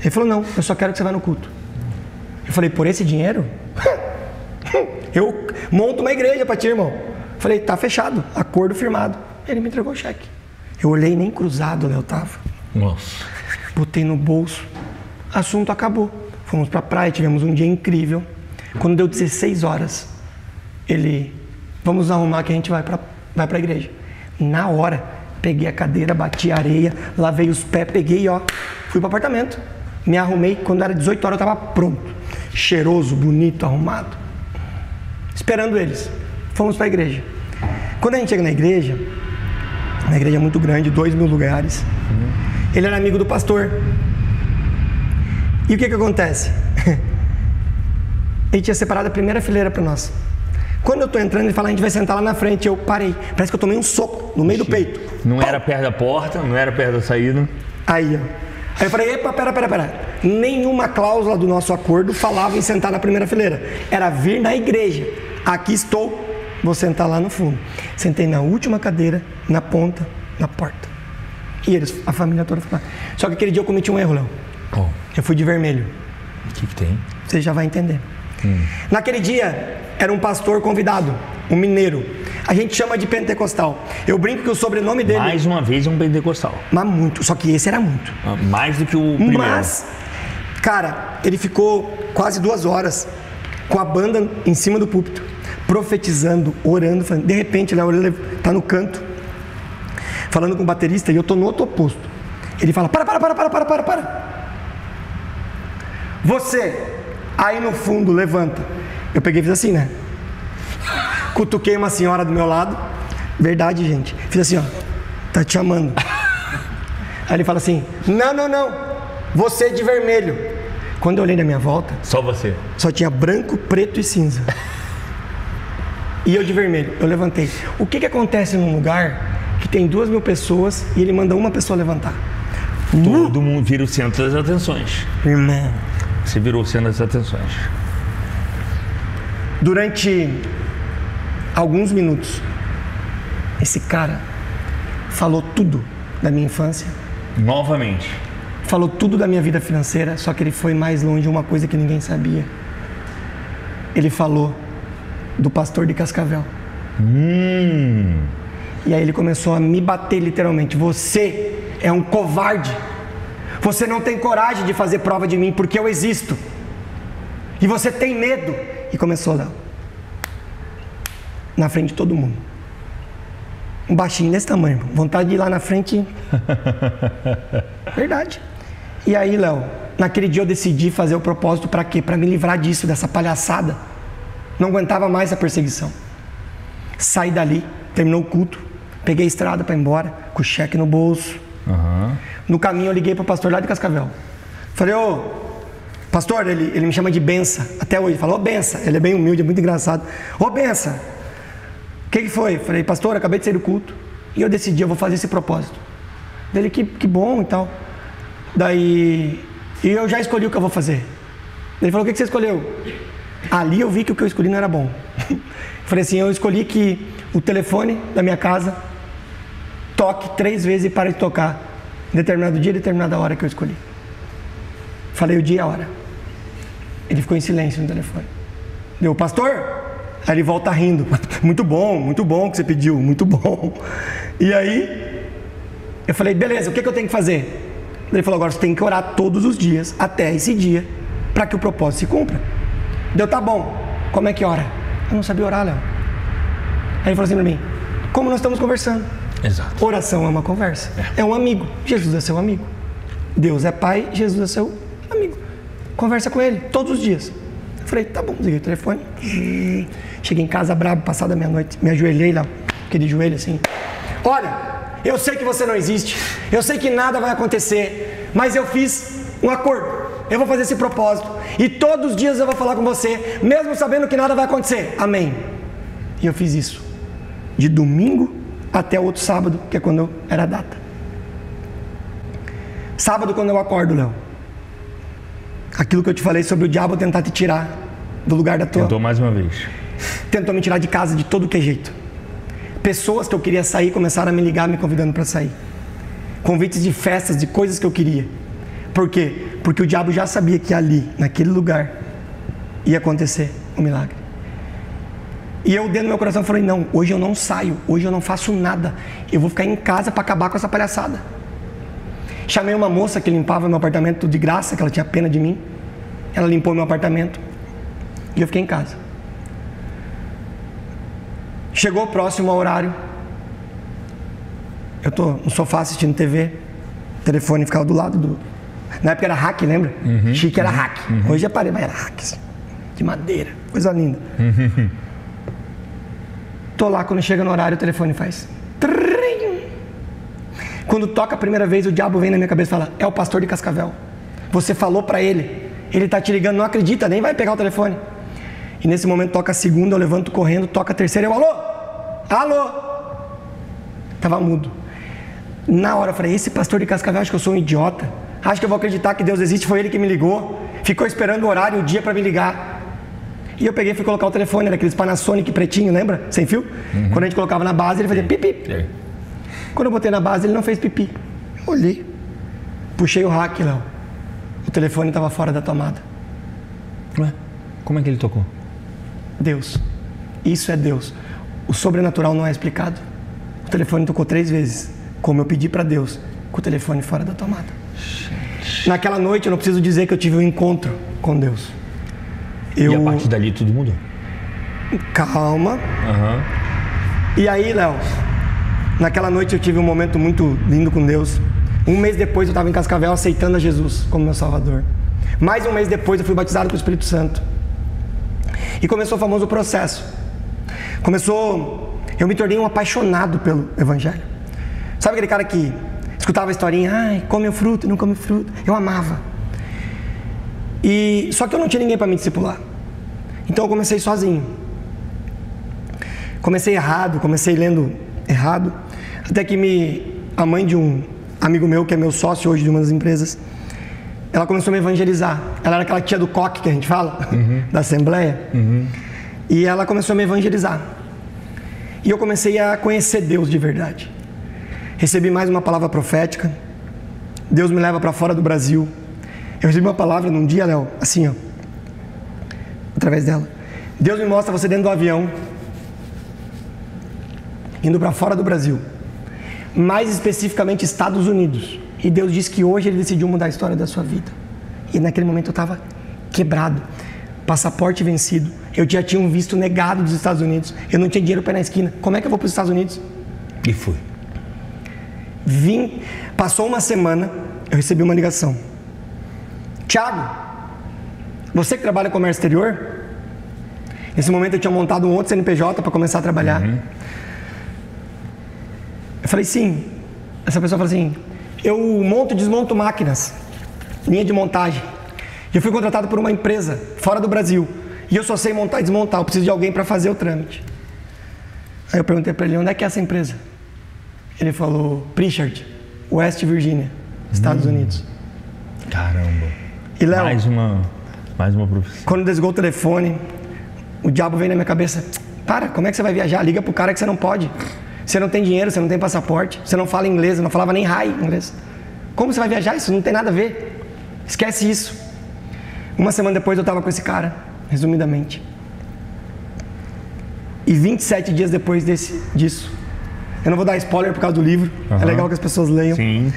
Ele falou, não, eu só quero que você vá no culto. Eu falei, por esse dinheiro? Eu monto uma igreja pra ti, irmão. Eu falei, tá fechado, acordo firmado. Ele me entregou o cheque. Eu olhei nem cruzado, Léo, tava. Nossa. Botei no bolso. Assunto acabou. Fomos pra praia, tivemos um dia incrível. Quando deu 16 horas, ele, vamos arrumar que a gente vai pra igreja. Na hora, peguei a cadeira, bati a areia, lavei os pés, peguei, fui pro apartamento. Me arrumei, quando era 18 horas eu tava pronto. Cheiroso, bonito, arrumado. Esperando eles. Fomos pra igreja. Quando a gente chega na igreja é muito grande, 2.000 lugares. Ele era amigo do pastor. E o que acontece? Ele tinha separado a primeira fileira para nós. Quando eu tô entrando, ele fala, a gente vai sentar lá na frente. Eu parei. Parece que eu tomei um soco no meio do peito. Não era perto da porta, não era perto da saída. Aí eu falei, epa, pera. Nenhuma cláusula do nosso acordo falava em sentar na primeira fileira. Era vir na igreja. Aqui estou, vou sentar lá no fundo. Sentei na última cadeira, na ponta, na porta. E eles, a família toda ficou lá. Só que aquele dia eu cometi um erro, Léo. Eu fui de vermelho. O que tem? Você já vai entender. Naquele dia, era um pastor convidado, um mineiro. A gente chama de pentecostal. Eu brinco que o sobrenome dele... Mais uma vez um pentecostal. Mas muito, só que esse era muito. Mais do que o primeiro. Mas, cara, ele ficou quase 2 horas com a banda em cima do púlpito, profetizando, orando, falando. De repente, ele tá no canto, falando com o baterista, e eu tô no outro oposto. Ele fala, para. Você Aí no fundo, levanta. Eu peguei e fiz assim, né? Cutuquei uma senhora do meu lado. Verdade, gente. Fiz assim, ó. Tá te chamando. Aí ele fala assim, não. Você de vermelho. Quando eu olhei na minha volta... Só você. Só tinha branco, preto e cinza. E eu de vermelho. Eu levantei. O que acontece num lugar que tem 2.000 pessoas e ele manda uma pessoa levantar? Todo mundo vira o centro das atenções. Irmão. Você virou o centro das atenções. Durante alguns minutos, esse cara falou tudo da minha infância. Novamente. Falou tudo da minha vida financeira, só que ele foi mais longe, uma coisa que ninguém sabia. Ele falou do pastor de Cascavel. E aí ele começou a me bater literalmente. Você é um covarde. Você não tem coragem de fazer prova de mim porque eu existo. E você tem medo. E começou lá. Na frente de todo mundo. Um baixinho desse tamanho. Vontade de ir lá na frente. Verdade. E aí, Léo, naquele dia eu decidi fazer o propósito para quê? Para me livrar disso, dessa palhaçada. Não aguentava mais a perseguição. Saí dali, terminou o culto. Peguei a estrada para ir embora, com o cheque no bolso. No caminho eu liguei para o pastor lá de Cascavel. Falei, ô, pastor, ele me chama de Bença. Até hoje, ele falou, ô Bença. Ele é bem humilde, é muito engraçado. Ô Bença, o que foi? Falei, pastor, acabei de sair do culto. E eu decidi, eu vou fazer esse propósito. Dele, que bom e tal. Daí, e eu já escolhi o que eu vou fazer. Ele falou, o que você escolheu? Ali eu vi que o que eu escolhi não era bom. Falei assim, eu escolhi que o telefone da minha casa toque 3 vezes e pare de tocar. Em determinado dia, determinada hora que eu escolhi. Falei o dia e a hora. Ele ficou em silêncio no telefone. Deu, pastor? Aí ele volta rindo. Muito bom que você pediu, muito bom. E aí, eu falei, beleza, o que eu tenho que fazer? Ele falou, agora você tem que orar todos os dias, até esse dia, para que o propósito se cumpra. Deu, tá bom. Como é que ora? Eu não sabia orar, Léo. Aí ele falou assim para mim, como nós estamos conversando. Exato. Oração é uma conversa. É um amigo. Jesus é seu amigo. Deus é pai, Jesus é seu amigo. Conversa com ele todos os dias. Eu falei, tá bom, desliguei o telefone. Cheguei em casa brabo, passada a meia-noite. Me ajoelhei lá, aquele joelho assim. Olha, eu sei que você não existe. Eu sei que nada vai acontecer. Mas eu fiz um acordo. Eu vou fazer esse propósito. E todos os dias eu vou falar com você, mesmo sabendo que nada vai acontecer. Amém. E eu fiz isso. De domingo até o outro sábado, que é quando era a data. Sábado, quando eu acordo, Léo. Aquilo que eu te falei sobre o diabo tentar te tirar do lugar da tua... Tentou mais uma vez. Tentou me tirar de casa de todo que é jeito. Pessoas que eu queria sair começaram a me ligar, me convidando para sair. Convites de festas, de coisas que eu queria. Por quê? Porque o diabo já sabia que ali, naquele lugar, ia acontecer o milagre. E eu dentro do meu coração falei, não, hoje eu não saio, hoje eu não faço nada. Eu vou ficar em casa para acabar com essa palhaçada. Chamei uma moça que limpava meu apartamento de graça, que ela tinha pena de mim. Ela limpou meu apartamento. E eu fiquei em casa. Chegou próximo ao horário. Eu tô no sofá assistindo TV. O telefone ficava do lado do... Na época era hack, lembra? Chique era hack. Hoje é parede, mas era hack, assim, de madeira. Coisa linda. Tô lá, quando chega no horário, o telefone faz... Quando toca a primeira vez, o diabo vem na minha cabeça e fala, é o pastor de Cascavel. Você falou pra ele. Ele tá te ligando, não acredita, nem vai pegar o telefone. E nesse momento toca a segunda, eu levanto correndo, toca a terceira, eu, alô? Alô? Tava mudo. Na hora eu falei, esse pastor de Cascavel, acho que eu sou um idiota. Acho que eu vou acreditar que Deus existe, foi ele que me ligou. Ficou esperando o horário, o dia pra me ligar. E eu peguei e fui colocar o telefone, era aqueles Panasonic pretinho, lembra? Sem fio? Quando a gente colocava na base, ele fazia pipi. Quando eu botei na base, ele não fez pipi. Eu olhei. Puxei o hack, Léo. O telefone estava fora da tomada. Ué? Como é que ele tocou? Deus. Isso é Deus. O sobrenatural não é explicado. O telefone tocou 3 vezes. Como eu pedi para Deus, com o telefone fora da tomada. Gente. Naquela noite, eu não preciso dizer que eu tive um encontro com Deus. E a partir dali tudo mudou? Calma. E aí, Léo, naquela noite eu tive um momento muito lindo com Deus. Um mês depois eu estava em Cascavel aceitando a Jesus como meu Salvador. Mais um mês depois eu fui batizado com o Espírito Santo. E começou o famoso processo. Eu me tornei um apaixonado pelo Evangelho. Sabe aquele cara que escutava a historinha, ai, come o fruto, não come o fruto? Eu amava. Só que eu não tinha ninguém para me discipular. Então eu comecei sozinho. Comecei errado, comecei lendo errado. Até que a mãe de um amigo meu, que é meu sócio hoje de uma das empresas, ela começou a me evangelizar. Ela era aquela tia do coque que a gente fala, da Assembleia. E ela começou a me evangelizar. E eu comecei a conhecer Deus de verdade. Recebi mais uma palavra profética. Deus me leva para fora do Brasil. Eu recebi uma palavra num dia, Léo, assim, ó, através dela. Deus me mostra você dentro do avião, indo para fora do Brasil. Mais especificamente Estados Unidos. E Deus disse que hoje Ele decidiu mudar a história da sua vida. E naquele momento eu estava quebrado. Passaporte vencido. Eu já tinha um visto negado dos Estados Unidos. Eu não tinha dinheiro para ir na esquina. Como é que eu vou para os Estados Unidos? E fui. Passou uma semana, eu recebi uma ligação. Thiago, você que trabalha com comércio exterior? Nesse momento eu tinha montado um outro CNPJ para começar a trabalhar. Eu falei, sim. Essa pessoa falou assim, eu monto e desmonto máquinas, linha de montagem. Eu fui contratado por uma empresa fora do Brasil. E eu só sei montar e desmontar, eu preciso de alguém para fazer o trâmite. Aí eu perguntei para ele, onde é que é essa empresa? Ele falou, Pritchard, West Virginia, Estados Unidos. Caramba. E Léo, mais uma profissão. Quando desligou o telefone, o diabo veio na minha cabeça, como é que você vai viajar? Liga pro cara que você não pode. Você não tem dinheiro, você não tem passaporte, você não fala inglês, eu não falava nem hi inglês. Como você vai viajar? Isso não tem nada a ver. Esquece isso. Uma semana depois eu estava com esse cara, resumidamente. E 27 dias depois disso, eu não vou dar spoiler por causa do livro, é legal que as pessoas leiam. Sim.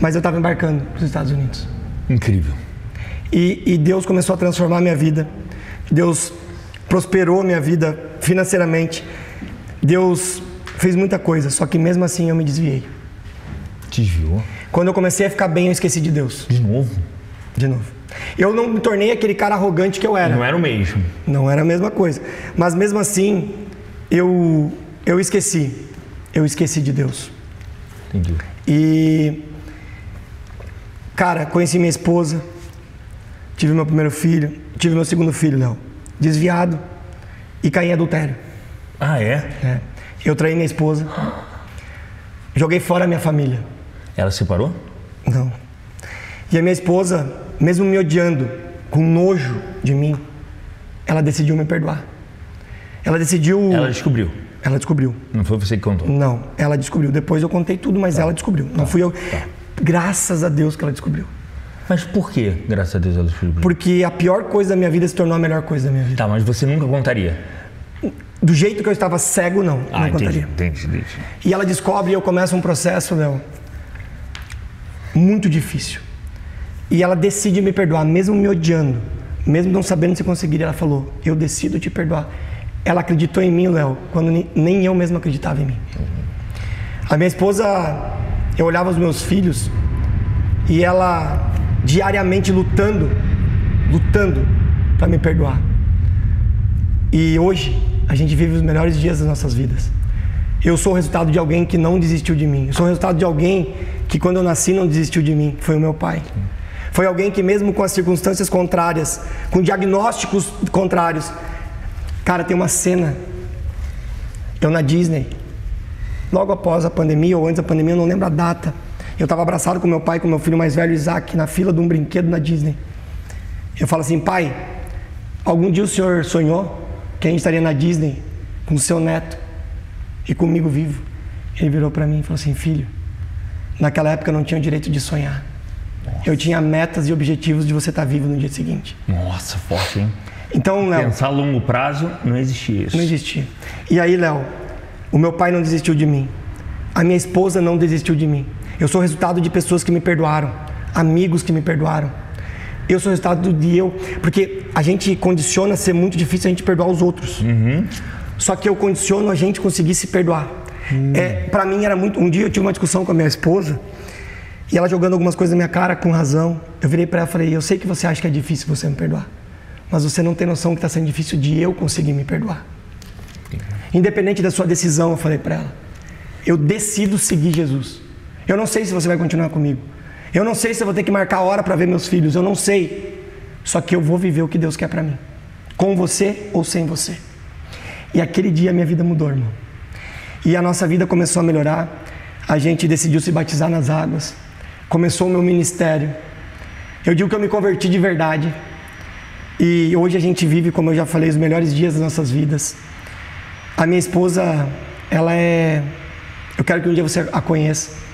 Mas eu estava embarcando para os Estados Unidos. Incrível. E Deus começou a transformar a minha vida. Deus prosperou a minha vida financeiramente. Deus fez muita coisa, só que mesmo assim eu me desviei. Desviou? Quando eu comecei a ficar bem, eu esqueci de Deus. De novo? De novo. Eu não me tornei aquele cara arrogante que eu era. Não era o mesmo. Não era a mesma coisa. Mas mesmo assim, eu esqueci. Eu esqueci de Deus. Entendi. E, cara, conheci minha esposa, tive meu primeiro filho, tive meu segundo filho, Léo, desviado e caí em adultério. Ah, é? É. Eu traí minha esposa, joguei fora a minha família. Ela se separou? Não. E a minha esposa, mesmo me odiando, com nojo de mim, ela decidiu me perdoar. Ela descobriu. Ela descobriu. Não foi você que contou? Não, ela descobriu. Depois eu contei tudo, mas ela descobriu. Não fui eu. Graças a Deus que ela descobriu. Mas por que, graças a Deus, ela descobriu? Porque a pior coisa da minha vida se tornou a melhor coisa da minha vida. Tá, mas você nunca contaria? Do jeito que eu estava cego, não contaria. Entendi. E ela descobre e eu começo um processo, Léo, muito difícil. E ela decide me perdoar, mesmo me odiando, mesmo não sabendo se conseguiria. Ela falou, eu decido te perdoar. Ela acreditou em mim, Léo, quando nem eu mesmo acreditava em mim. A minha esposa, eu olhava os meus filhos e ela diariamente lutando para me perdoar. E hoje a gente vive os melhores dias das nossas vidas. Eu sou o resultado de alguém que não desistiu de mim. Eu sou o resultado de alguém que quando eu nasci não desistiu de mim. Foi o meu pai. Foi alguém que mesmo com as circunstâncias contrárias, com diagnósticos contrários. Cara, tem uma cena, eu na Disney, logo após a pandemia ou antes da pandemia, eu não lembro a data. Eu estava abraçado com meu pai, com meu filho mais velho, Isaac, na fila de um brinquedo na Disney. Eu falo assim, pai, algum dia o senhor sonhou que a gente estaria na Disney com o seu neto e comigo vivo? Ele virou para mim e falou assim, filho, naquela época eu não tinha o direito de sonhar. Nossa. Eu tinha metas e objetivos de você estar vivo no dia seguinte. Nossa, forte, hein? Então, Léo, pensar a longo prazo, não existia isso. Não existia. E aí, Léo, o meu pai não desistiu de mim. A minha esposa não desistiu de mim. Eu sou o resultado de pessoas que me perdoaram, amigos que me perdoaram. Eu sou o resultado porque a gente condiciona ser muito difícil a gente perdoar os outros. Só que eu condiciono a gente conseguir se perdoar. Pra mim era muito... Um dia eu tive uma discussão com a minha esposa E ela jogando algumas coisas na minha cara, com razão. Eu virei para ela e falei, eu sei que você acha que é difícil você me perdoar, mas você não tem noção que está sendo difícil de eu conseguir me perdoar. Independente da sua decisão, eu falei para ela, eu decido seguir Jesus. Eu não sei se você vai continuar comigo. Eu não sei se eu vou ter que marcar a hora para ver meus filhos. Eu não sei. Só que eu vou viver o que Deus quer para mim. Com você ou sem você. E aquele dia a minha vida mudou, irmão. E a nossa vida começou a melhorar. A gente decidiu se batizar nas águas. Começou o meu ministério. Eu digo que eu me converti de verdade. E hoje a gente vive, como eu já falei, os melhores dias das nossas vidas. A minha esposa, ela é... Eu quero que um dia você a conheça.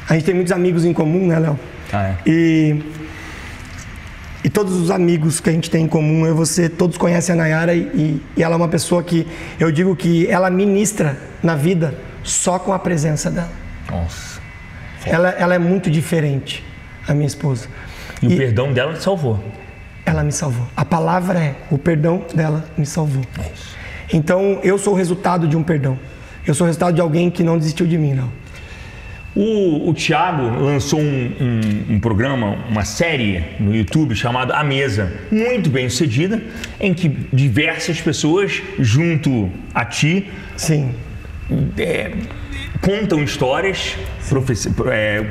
A gente tem muitos amigos em comum, né, Léo? E todos os amigos que a gente tem em comum, eu e você, todos conhecem a Nayara e ela é uma pessoa que, eu digo que ela ministra na vida só com a presença dela. Nossa. Ela é muito diferente, a minha esposa. E o perdão dela te salvou. Ela me salvou. A palavra é, o perdão dela me salvou. É isso. Então, eu sou o resultado de um perdão. Eu sou o resultado de alguém que não desistiu de mim, não. O Thiago lançou um programa, uma série no YouTube chamada A Mesa, muito bem sucedida, em que diversas pessoas, junto a ti, sim, contam histórias,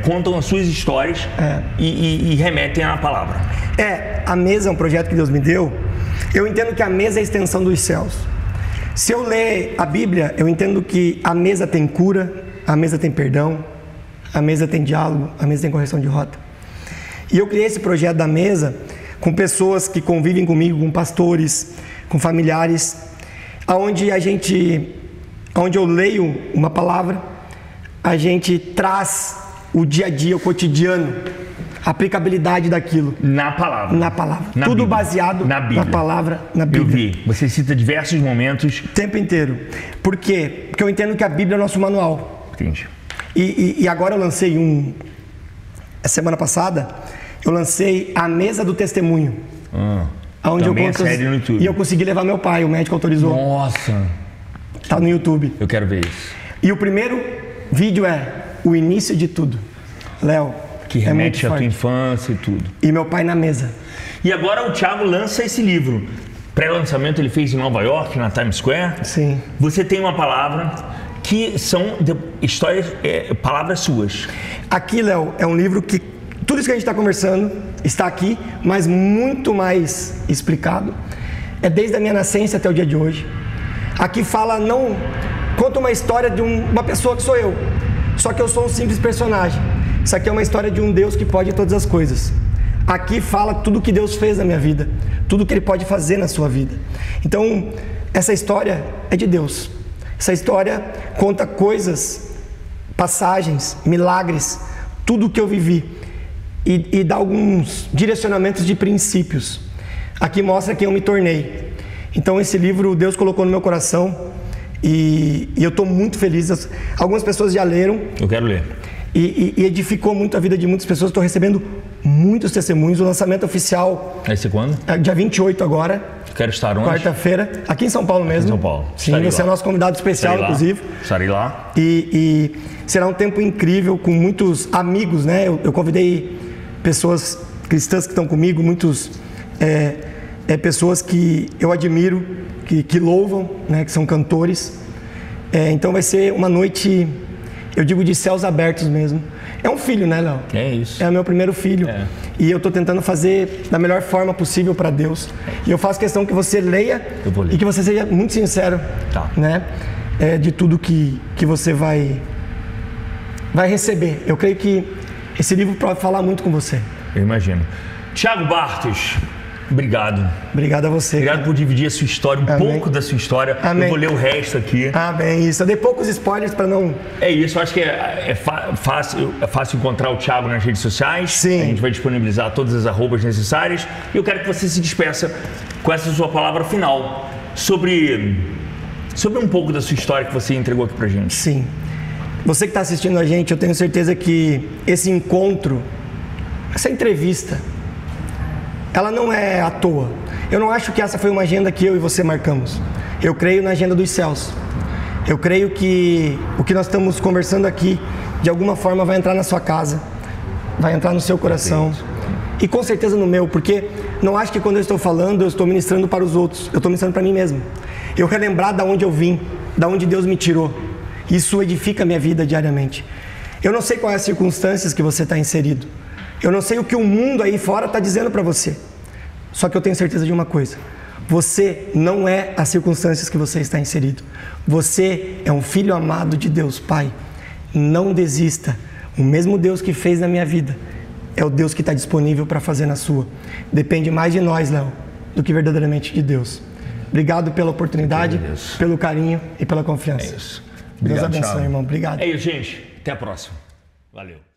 contam as suas histórias e remetem à palavra. A Mesa é um projeto que Deus me deu. Eu entendo que a mesa é a extensão dos céus. Se eu ler a Bíblia, eu entendo que a mesa tem cura, a mesa tem perdão, a mesa tem diálogo, a mesa tem correção de rota. E eu criei esse projeto da mesa com pessoas que convivem comigo, com pastores, com familiares, onde eu leio uma palavra, a gente traz o dia a dia, o cotidiano, a aplicabilidade daquilo. Na palavra. Na palavra. Na Tudo Bíblia. baseado na Bíblia. Na palavra, na Bíblia. Eu vi. Você cita diversos momentos. O tempo inteiro. Por quê? Porque eu entendo que a Bíblia é o nosso manual. Entendi. E agora eu lancei a semana passada, eu lancei a Mesa do Testemunho. Onde também é série no YouTube. E eu consegui levar meu pai, o médico autorizou. Nossa. Tá no YouTube. Eu quero ver isso. E o primeiro vídeo é o início de tudo. Léo, que remete à tua infância e tudo. E meu pai na mesa. E agora o Thiago lança esse livro. Pré-lançamento ele fez em Nova York, na Times Square. Sim. Você tem uma palavra que são histórias, palavras suas. Aqui, Léo, é um livro que tudo isso que a gente está conversando está aqui, mas muito mais explicado. É desde a minha nascença até o dia de hoje. Aqui conta uma história de uma pessoa que sou eu. Só que eu sou um simples personagem. Isso aqui é uma história de um Deus que pode todas as coisas. Aqui fala tudo que Deus fez na minha vida, tudo que Ele pode fazer na sua vida. Então, essa história é de Deus. Essa história conta coisas, passagens, milagres, tudo o que eu vivi e dá alguns direcionamentos de princípios. Aqui mostra quem eu me tornei. Então esse livro Deus colocou no meu coração e eu estou muito feliz. Algumas pessoas já leram. Eu quero ler. E edificou muito a vida de muitas pessoas. Estou recebendo muitos testemunhos. O lançamento oficial... Vai ser quando? Dia 28 agora. Quero estar onde? Quarta-feira, aqui em São Paulo mesmo. Em São Paulo. Sim, você é nosso convidado especial, inclusive. Estarei lá. E será um tempo incrível com muitos amigos, né? Eu convidei pessoas cristãs que estão comigo, muitos pessoas que eu admiro, que louvam, né? Que são cantores. Então vai ser uma noite, eu digo, de céus abertos mesmo. É um filho, né, Léo? É isso. É o meu primeiro filho. E eu estou tentando fazer da melhor forma possível para Deus. E eu faço questão que você leia e que você seja muito sincero, né? De tudo que você vai receber. Eu creio que esse livro pode falar muito com você. Eu imagino. Thiago Bartos, obrigado. Obrigado a você. Obrigado por dividir a sua história, pouco da sua história. Amém. Eu vou ler o resto aqui. Bem, isso. Eu dei poucos spoilers para não... É isso, eu acho que é fácil encontrar o Thiago nas redes sociais. Sim. A gente vai disponibilizar todas as arrobas necessárias. E eu quero que você se despeça com essa sua palavra final sobre um pouco da sua história que você entregou aqui pra gente. Sim. Você que está assistindo a gente, eu tenho certeza que esse encontro, essa entrevista, ela não é à toa. Eu não acho que essa foi uma agenda que eu e você marcamos. Eu creio na agenda dos céus. Eu creio que o que nós estamos conversando aqui, de alguma forma vai entrar na sua casa, vai entrar no seu coração. E com certeza no meu, porque não acho que quando eu estou falando, eu estou ministrando para os outros. Eu estou ministrando para mim mesmo. Eu relembrar da onde eu vim, da onde Deus me tirou. Isso edifica a minha vida diariamente. Eu não sei quais as circunstâncias que você está inserido. Eu não sei o que o mundo aí fora está dizendo para você. Só que eu tenho certeza de uma coisa. Você não é as circunstâncias que você está inserido. Você é um filho amado de Deus, Pai. Não desista. O mesmo Deus que fez na minha vida é o Deus que está disponível para fazer na sua. Depende mais de nós, Léo, do que verdadeiramente de Deus. Obrigado pela oportunidade, pelo carinho e pela confiança. É isso. Deus abençoe, irmão. Obrigado. É isso, gente. Até a próxima. Valeu.